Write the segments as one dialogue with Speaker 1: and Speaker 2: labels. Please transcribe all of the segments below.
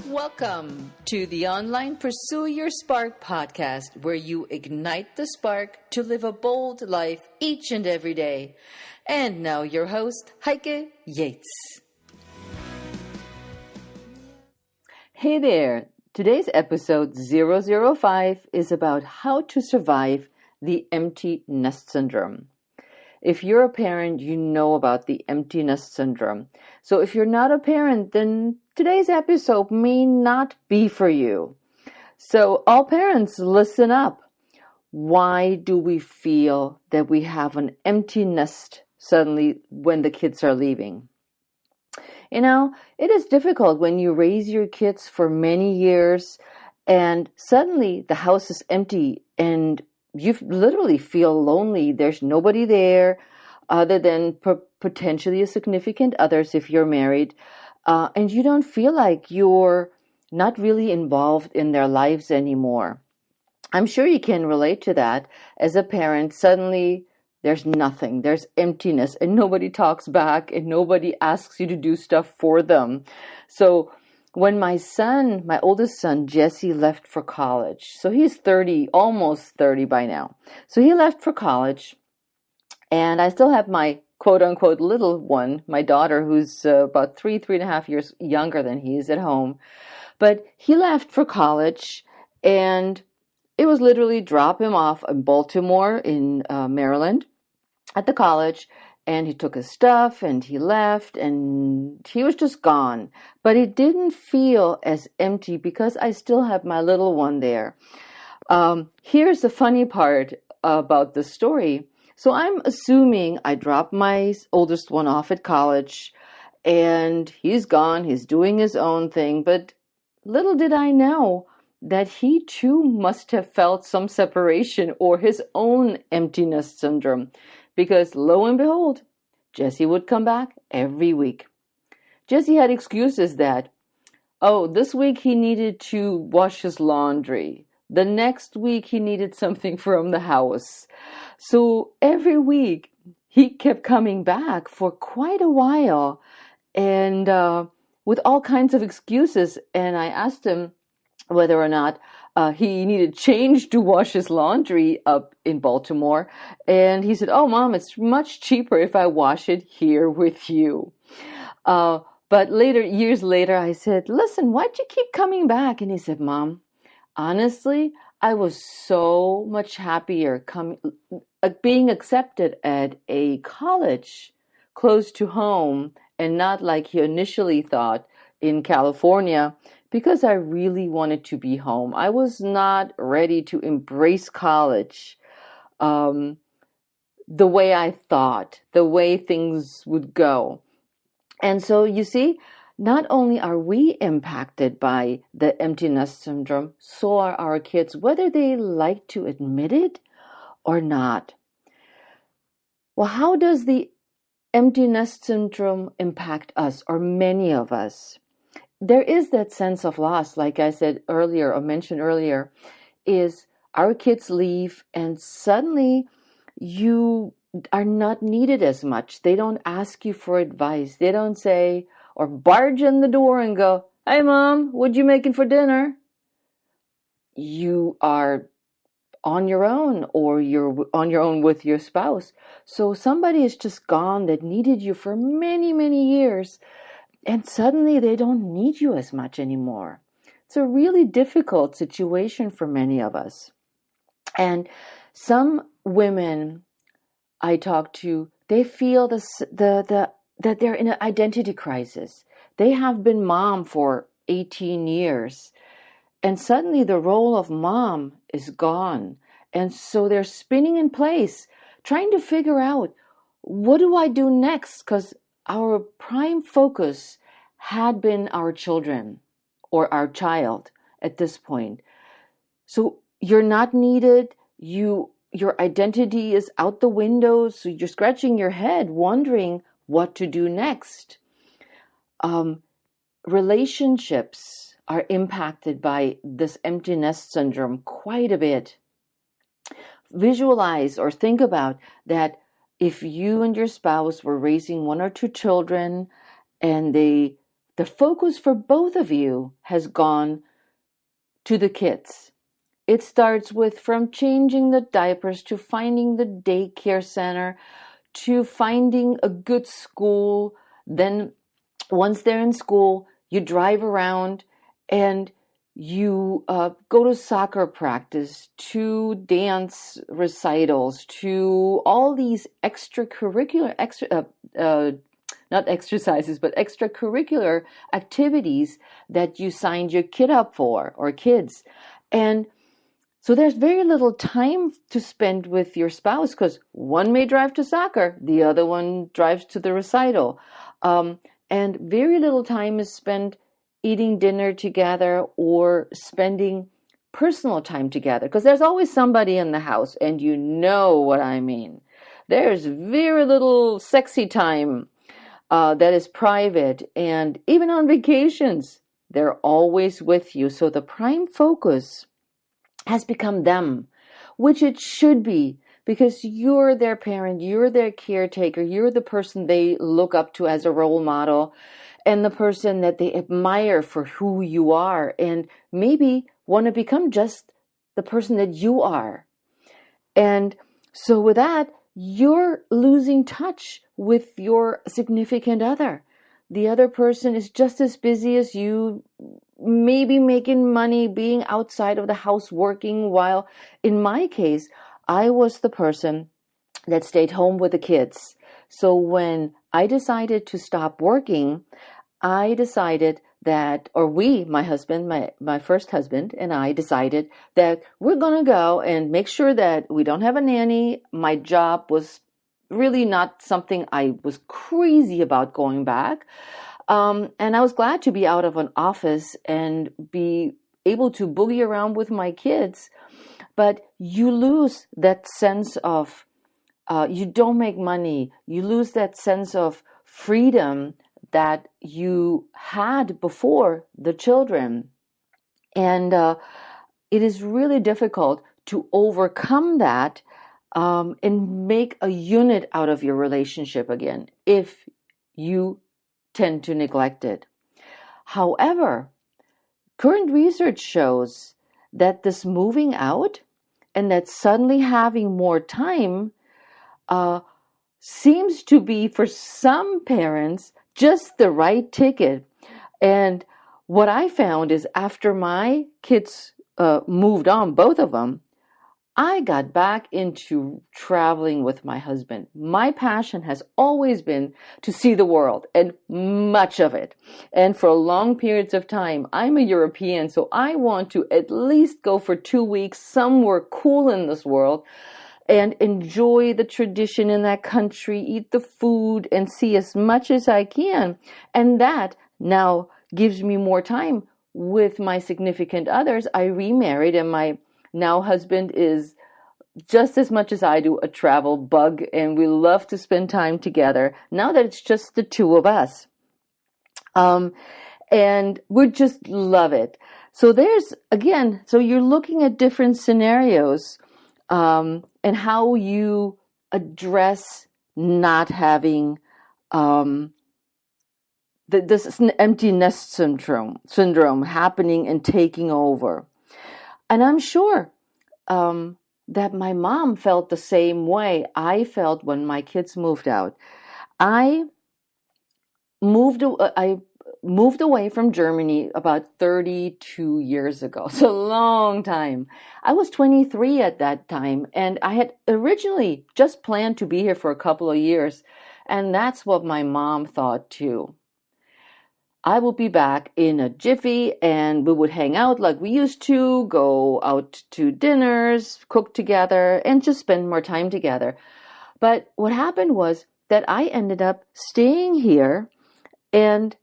Speaker 1: Welcome to the Online Pursue Your Spark podcast, where you ignite the spark to live a bold life each and every day. And now your host, Heike Yates. Hey there. Today's episode 005 is about how to survive the empty nest syndrome. If you're a parent, you know about the empty nest syndrome. So if you're not a parent, then today's episode may not be for you. So all parents, listen up. Why do we feel that we have an empty nest suddenly when the kids are leaving? You know, it is difficult when you raise your kids for many years and suddenly the house is empty and you literally feel lonely. There's nobody there other than potentially a significant others if you're married. And you don't feel like you're not really involved in their lives anymore. I'm sure you can relate to that. As a parent, suddenly there's nothing. There's emptiness and nobody talks back and nobody asks you to do stuff for them. So when my oldest son, Jesse, left for college, so he's 30, almost 30 by now. So he left for college, and I still have my quote-unquote little one, my daughter, who's about 3.5 years younger than he is at home. But he left for college, and it was literally drop him off in Baltimore in Maryland at the college. And he took his stuff and he left and he was just gone. But it didn't feel as empty because I still have my little one there. Here's the funny part about the story. So I'm assuming I dropped my oldest one off at college and he's gone. He's doing his own thing. But little did I know that he too must have felt some separation or his own emptiness syndrome. Because lo and behold, Jesse would come back every week. Jesse had excuses that, this week he needed to wash his laundry. The next week he needed something from the house. So every week he kept coming back for quite a while and with all kinds of excuses. And I asked him whether or not he needed change to wash his laundry up in Baltimore. And he said, Mom, it's much cheaper if I wash it here with you. But years later, I said, listen, why'd you keep coming back? And he said, Mom, honestly, I was so much happier being accepted at a college close to home and not like he initially thought in California, because I really wanted to be home. I was not ready to embrace college the way I thought, the way things would go. And so you see, not only are we impacted by the empty nest syndrome, so are our kids, whether they like to admit it or not. Well, how does the empty nest syndrome impact us, or many of us? There is that sense of loss, like I said earlier or mentioned earlier, is our kids leave and suddenly you are not needed as much. They don't ask you for advice. They don't say or barge in the door and go, hey, Mom, what you making for dinner? You are on your own or you're on your own with your spouse. So somebody is just gone that needed you for many, many years. And suddenly they don't need you as much anymore. It's a really difficult situation for many of us. And some women I talk to, they feel that they're in an identity crisis. They have been mom for 18 years. And suddenly the role of mom is gone. And so they're spinning in place, trying to figure out, what do I do next? Because our prime focus had been our children or our child at this point. So you're not needed. Your identity is out the window. So you're scratching your head, wondering what to do next. Relationships are impacted by this empty nest syndrome quite a bit. Visualize or think about that if you and your spouse were raising one or two children and the the focus for both of you has gone to the kids. It starts with from changing the diapers to finding the daycare center to finding a good school. Then once they're in school, you drive around and you go to soccer practice, to dance recitals, to all these not exercises, but extracurricular activities that you signed your kid up for, or kids. And so there's very little time to spend with your spouse because one may drive to soccer, the other one drives to the recital. And very little time is spent eating dinner together or spending personal time together because there's always somebody in the house, and you know what I mean. There's very little sexy time that is private, and even on vacations, they're always with you. So the prime focus has become them, which it should be, because you're their parent, you're their caretaker, you're the person they look up to as a role model, and the person that they admire for who you are, and maybe want to become just the person that you are. And so with that, you're losing touch with your significant other. The other person is just as busy as you, maybe making money, being outside of the house working, while in my case, I was the person that stayed home with the kids. So when I decided to stop working, I decided that, or we, my husband, my first husband and I decided that we're going to go and make sure that we don't have a nanny. My job was really not something I was crazy about going back. And I was glad to be out of an office and be able to boogie around with my kids. But you lose that sense of, you don't make money. You lose that sense of freedom that you had before the children. And it is really difficult to overcome that and make a unit out of your relationship again if you tend to neglect it. However, current research shows that this moving out and that suddenly having more time seems to be, for some parents, just the right ticket. And what I found is after my kids moved on, both of them, I got back into traveling with my husband. My passion has always been to see the world, and much of it. And for long periods of time, I'm a European, so I want to at least go for 2 weeks somewhere cool in this world and enjoy the tradition in that country, eat the food, and see as much as I can. And that now gives me more time with my significant others. I remarried, and my now husband is just as much as I do a travel bug, and we love to spend time together now that it's just the two of us. And we just love it. So there's, again, so you're looking at different scenarios and how you address not having this empty nest syndrome happening and taking over. And I'm sure that my mom felt the same way I felt when my kids moved out. I moved away from Germany about 32 years ago. It's a long time. I was 23 at that time, and I had originally just planned to be here for a couple of years, and that's what my mom thought too. I will be back in a jiffy, and we would hang out like we used to, go out to dinners, cook together, and just spend more time together. But what happened was that I ended up staying here and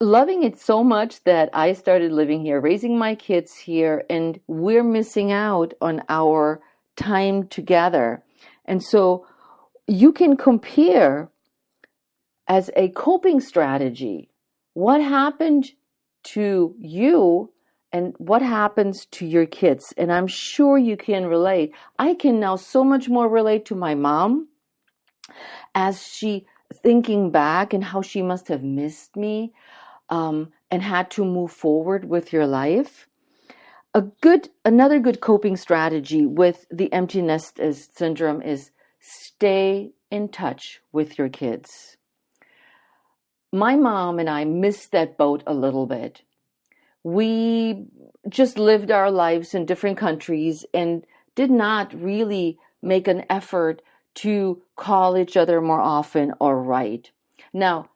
Speaker 1: loving it so much that I started living here, raising my kids here, and we're missing out on our time together. And so you can compare as a coping strategy what happened to you and what happens to your kids. And I'm sure you can relate. I can now so much more relate to my mom as she thinking back and how she must have missed me. and had to move forward with your life, another good coping strategy with the empty nest syndrome is stay in touch with your kids. My mom and I missed that boat a little bit. We just lived our lives in different countries and did not really make an effort to call each other more often or write. Now,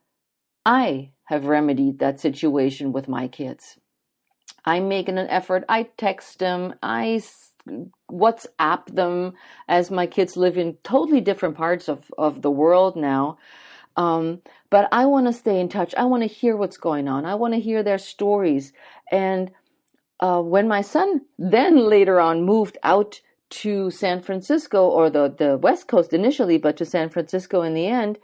Speaker 1: I have remedied that situation with my kids. I'm making an effort. I text them. I WhatsApp them, as my kids live in totally different parts of the world now. But I want to stay in touch. I want to hear what's going on. I want to hear their stories. And when my son then later on moved out to San Francisco, or the West Coast initially, but to San Francisco in the end,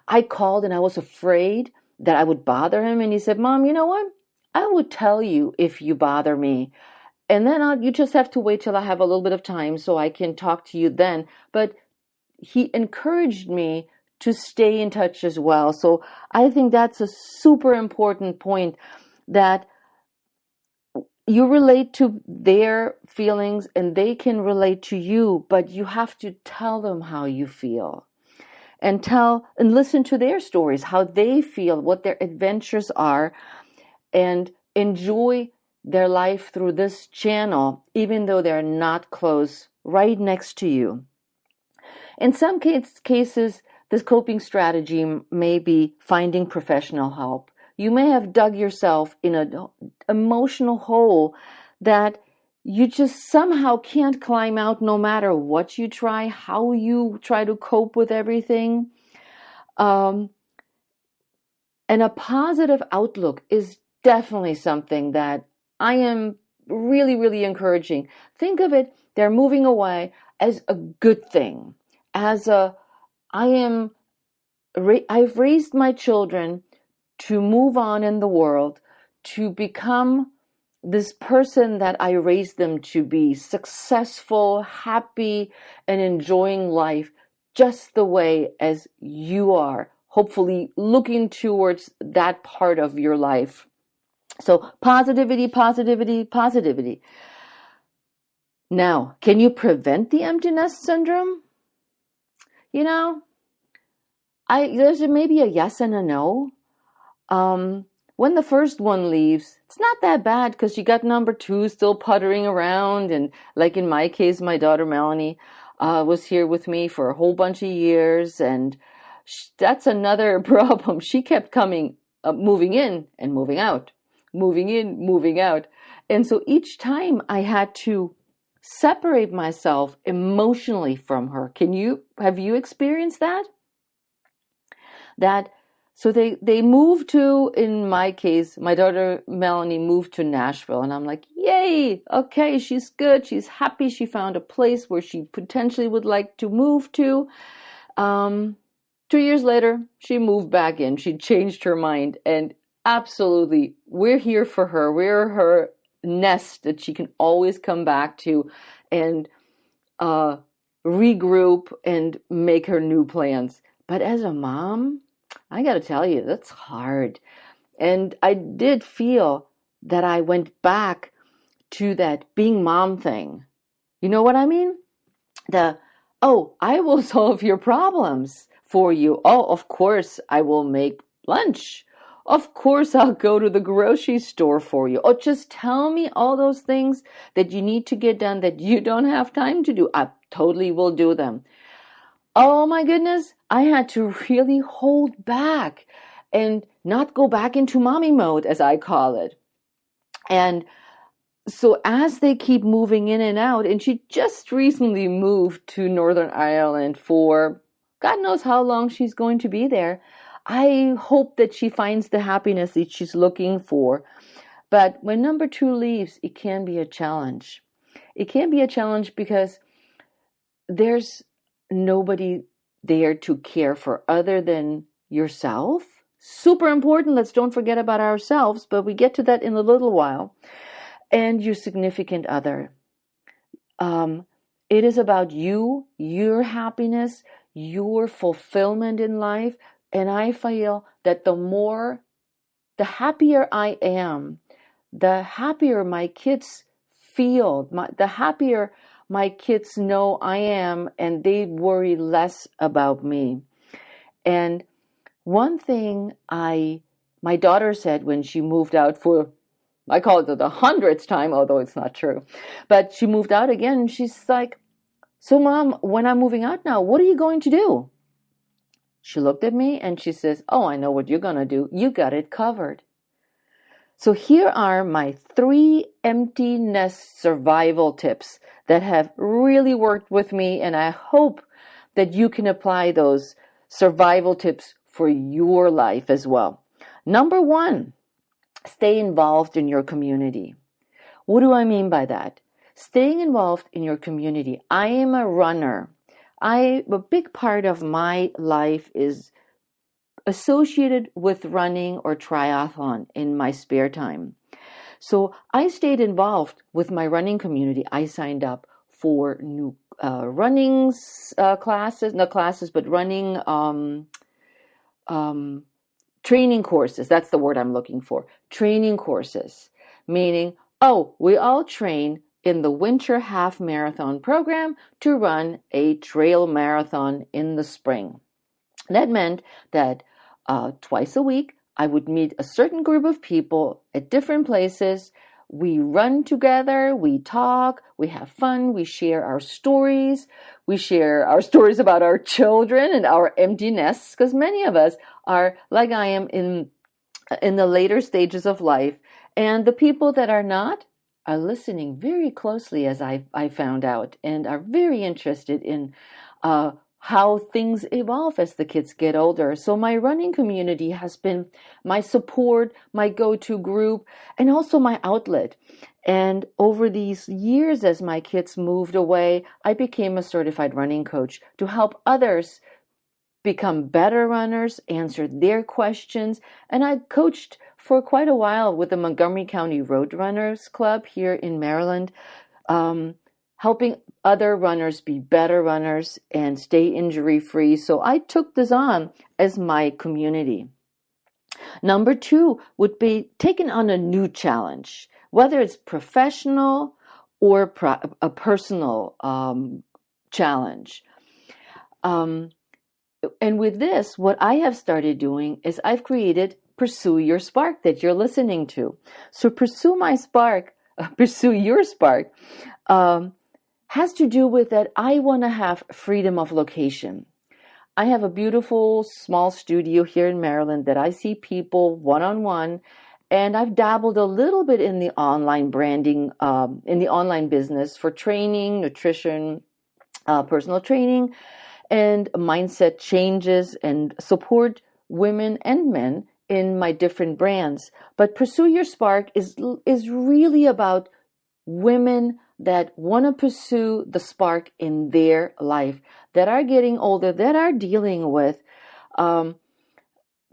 Speaker 1: I called and I was afraid that I would bother him. And he said, Mom, you know what? I would tell you if you bother me. And then you just have to wait till I have a little bit of time so I can talk to you then. But he encouraged me to stay in touch as well. So I think that's a super important point, that you relate to their feelings and they can relate to you, but you have to tell them how you feel and listen to their stories, how they feel, what their adventures are, and enjoy their life through this channel, even though they're not close right next to you. In some cases, this coping strategy may be finding professional help. You may have dug yourself in an emotional hole that you just somehow can't climb out, no matter what you try, how you try to cope with everything. And a positive outlook is definitely something that I am really, really encouraging. Think of it, they're moving away, as a good thing. I've raised my children to move on in the world, to become this person that I raised them to be, successful, happy, and enjoying life just the way as you are, hopefully looking towards that part of your life. So positivity, positivity, positivity. Now, can you prevent the empty nest syndrome? You know, there's maybe a yes and a no. When the first one leaves, it's not that bad because you got number two still puttering around. And like in my case, my daughter Melanie was here with me for a whole bunch of years. And that's another problem. She kept moving in and moving out, moving in, moving out. And so each time I had to separate myself emotionally from her. Have you experienced that? So they moved to, in my case, my daughter Melanie moved to Nashville, and I'm like, yay, okay, she's good, she's happy, she found a place where she potentially would like to move to. 2 years later, she moved back in, she changed her mind, and absolutely, we're here for her. We're her nest that she can always come back to and regroup and make her new plans. But as a mom, I got to tell you, that's hard. And I did feel that I went back to that being mom thing. You know what I mean? I will solve your problems for you. Oh, of course, I will make lunch. Of course, I'll go to the grocery store for you. Oh, just tell me all those things that you need to get done that you don't have time to do. I totally will do them. Oh my goodness, I had to really hold back and not go back into mommy mode, as I call it. And so as they keep moving in and out, and she just recently moved to Northern Ireland for God knows how long she's going to be there, I hope that she finds the happiness that she's looking for. But when number two leaves, it can be a challenge. It can be a challenge because there's nobody there to care for other than yourself. Super important. Let's don't forget about ourselves, but we get to that in a little while. And your significant other. It is about you, your happiness, your fulfillment in life. And I feel that the more the happier I am, the happier my kids feel, the happier my kids know I am, and they worry less about me. And one thing my daughter said when she moved out for, I call it the 100th time, although it's not true, but she moved out again, and she's like, so Mom, when I'm moving out now, what are you going to do? She looked at me and she says, oh, I know what you're going to do. You got it covered. So here are my 3 empty nest survival tips that have really worked with me, and I hope that you can apply those survival tips for your life as well. Number 1, stay involved in your community. What do I mean by that? Staying involved in your community. I am a runner. A big part of my life is associated with running or triathlon in my spare time. So I stayed involved with my running community. I signed up for new running classes, not classes, but running training courses. That's the word I'm looking for. Training courses, meaning, we all train in the winter half marathon program to run a trail marathon in the spring. That meant that twice a week, I would meet a certain group of people at different places. We run together, we talk, we have fun, we share our stories. We share our stories about our children and our empty nests, because many of us are, like I am, in the later stages of life. And the people that are not are listening very closely, as I found out, and are very interested in how things evolve as the kids get older. So my running community has been my support, my go-to group, and also my outlet. And over these years, as my kids moved away, I became a certified running coach to help others become better runners, answer their questions. And I coached for quite a while with the Montgomery County Road Runners Club here in Maryland, helping other runners be better runners and stay injury-free. So I took this on as my community. Number 2 would be taking on a new challenge, whether it's professional or a personal challenge. And with this, what I have started doing is I've created Pursue Your Spark that you're listening to. So Pursue Your Spark has to do with that I want to have freedom of location. I have a beautiful small studio here in Maryland that I see people one-on-one, and I've dabbled a little bit in the online branding, in the online business for training, nutrition, personal training, and mindset changes, and support women and men in my different brands. But Pursue Your Spark is really about women that want to pursue the spark in their life, that are getting older, that are dealing with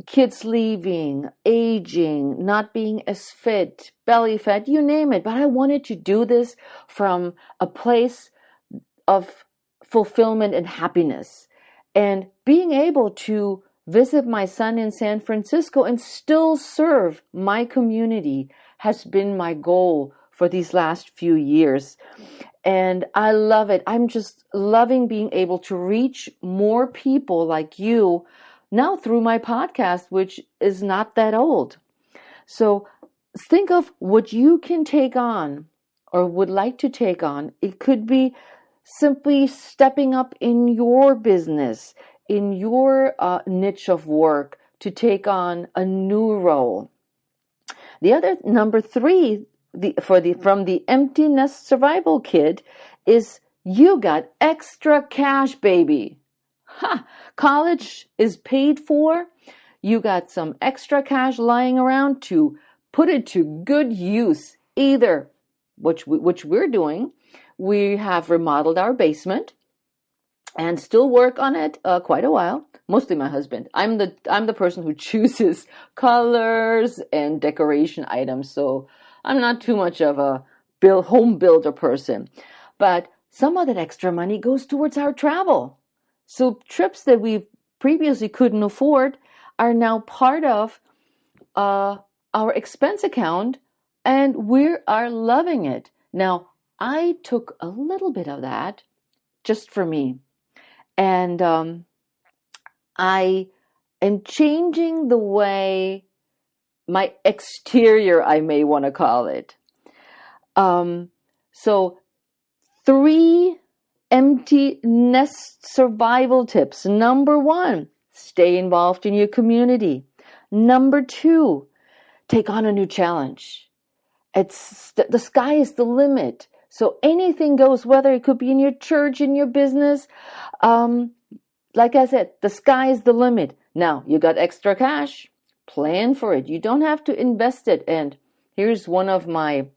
Speaker 1: kids leaving, aging, not being as fit, belly fat, you name it. But I wanted to do this from a place of fulfillment and happiness, and being able to visit my son in San Francisco and still serve my community has been my goal for these last few years. And I love it. I'm just loving being able to reach more people like you now through my podcast, which is not that old. So think of what you can take on or would like to take on. It could be simply stepping up in your business, in your niche of work, to take on a new role. The other, number 3, from the Empty Nest Survival Kit, is you got extra cash, baby. College is paid for. You got some extra cash lying around to put it to good use. Either, which we're doing, we have remodeled our basement and still work on it quite a while. Mostly my husband. I'm the person who chooses colors and decoration items, so I'm not too much of a home builder person. But some of that extra money goes towards our travel. So trips that we previously couldn't afford are now part of our expense account, and we are loving it. Now, I took a little bit of that just for me, and I am changing the way my exterior, I may want to call it. So 3 empty nest survival tips. Number 1, stay involved in your community. Number 2, take on a new challenge. The sky is the limit. So anything goes, whether it could be in your church, in your business. Like I said, the sky is the limit. Now, you got extra cash, plan for it. You don't have to invest it. And here's one of my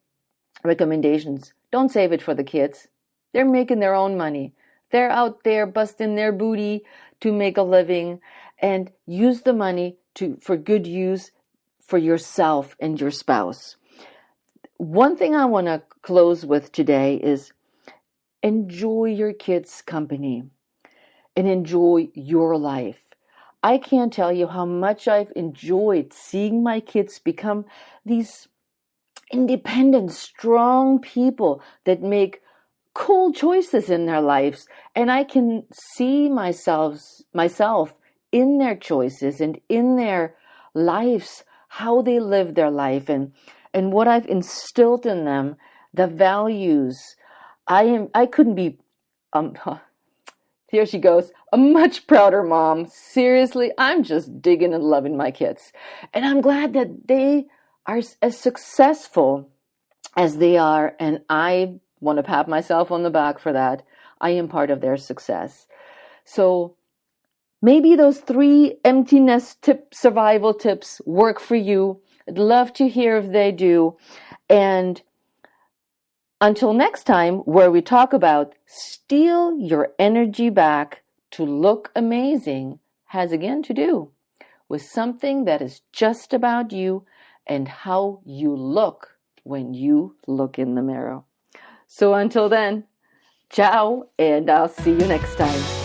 Speaker 1: recommendations. Don't save it for the kids. They're making their own money. They're out there busting their booty to make a living, and use the money for good use for yourself and your spouse. One thing I want to close with today is enjoy your kids' company and enjoy your life. I can't tell you how much I've enjoyed seeing my kids become these independent, strong people that make cool choices in their lives. And I can see myself in their choices and in their lives, how they live their life, and what I've instilled in them, the values. I couldn't be, here she goes, a much prouder mom. Seriously, I'm just digging and loving my kids. And I'm glad that they are as successful as they are, and I want to pat myself on the back for that. I am part of their success. So maybe those 3 empty nest survival tips work for you. I'd love to hear if they do. And until next time, where we talk about steal your energy back to look amazing, has again to do with something that is just about you and how you look when you look in the mirror. So until then, ciao, and I'll see you next time.